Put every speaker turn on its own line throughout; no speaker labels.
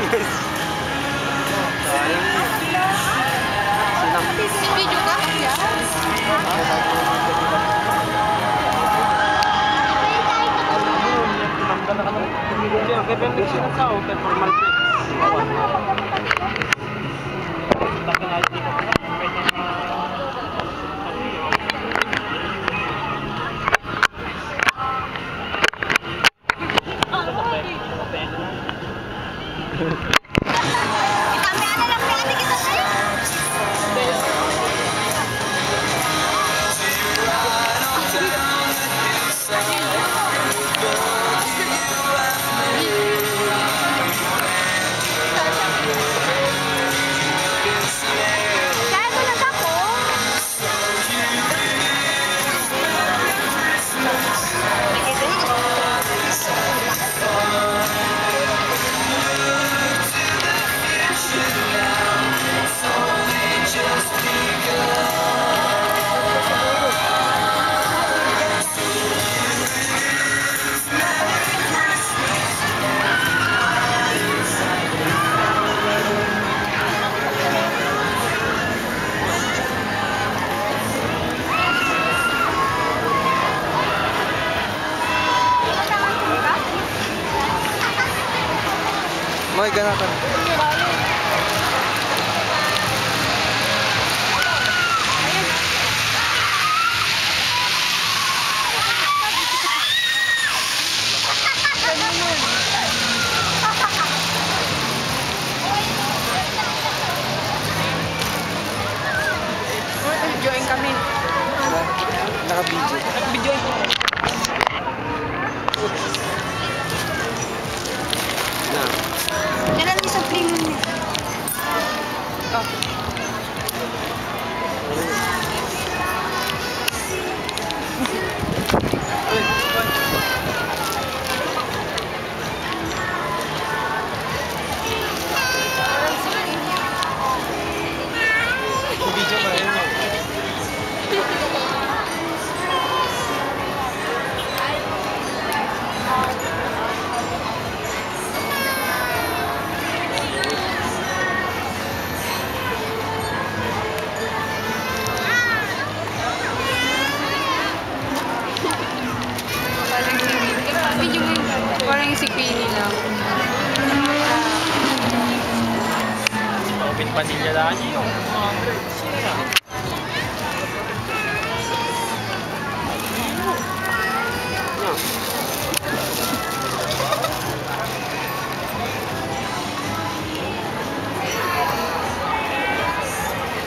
Video ka?
May ganatan.
Join kami.
Naka-video.
Nag-video. Yan lang isang premium niya. Oh.
Video na yun.
Parang si Queenie lang.
Open Padilla lagi yung mga grades nila.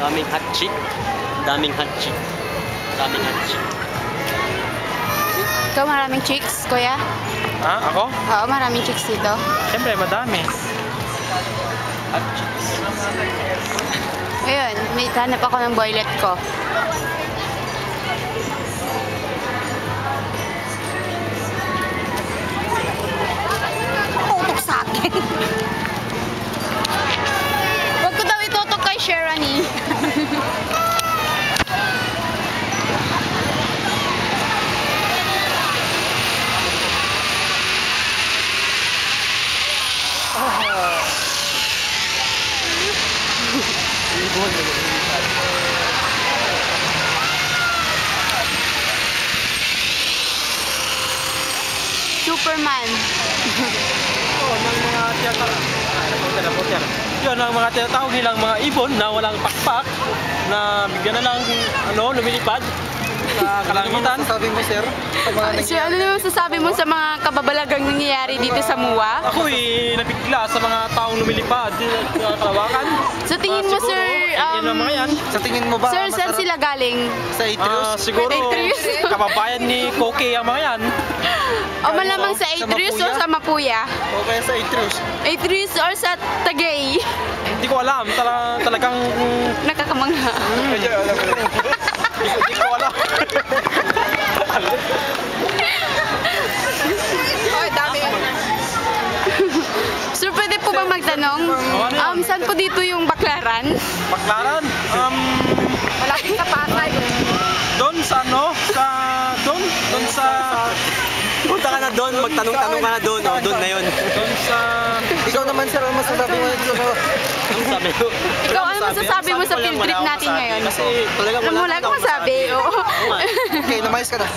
Daming hot chick. Daming hot chick. Daming hot chick.
Ikaw maraming chicks, kuya?
Ah, ako?
Oo, maraming chicks dito.
Siyempre, madami. Hot chicks.
Ayun, may hanap ako ng boylet ko. Tutok sa akin. Huwag ko daw itutok kay Sherani. Superman.
Ng mga tiyatawag. Yun ang mga tinatawag nilang mga ibon na walang pakpak na bigyan na lang lumilipad sa kalangitan.
Sabi mo, sir, sa mga
So, ano naman sasabi mo sa mga kababalagang nangyayari dito sa MUA?
Ako nabigla sa mga taong lumilipad sa Kalawakan.
Sa tingin mo,
Siguro,
sir,
yan ang mga yan.
Sa tingin mo ba
sir, saan
masarap
sila galing?
sa Atrius?
Siguro,
Atrius.
kababayan ni Koke ang mga yan.
O malamang sa Atrius o sa Mapuya?
O kaya sa Atrius?
Atrius or sa Tagay?
Hindi ko alam. Talagang...
Nakakamangha.
Kaya alam ko rin.
Hindi ko alam.
Oh, dami. Sir, pwede po ba magtanong? Saan po dito yung Baklaran?
Baklaran?
Malapit sa Pasay.
Doon sa doon sa...
Punta ka na doon, magtanong-tanong ka na doon, doon na yun.
Doon sa...
Ikaw naman naman sir, ano masasabi mo dito sa...
Ang sabi ko.
Ikaw, ano masasabi mo sa field trip natin ngayon?
Kasi talagang
Wala
na
akong masabi. Oo.
Oo nga.
Okay, namayos ka na.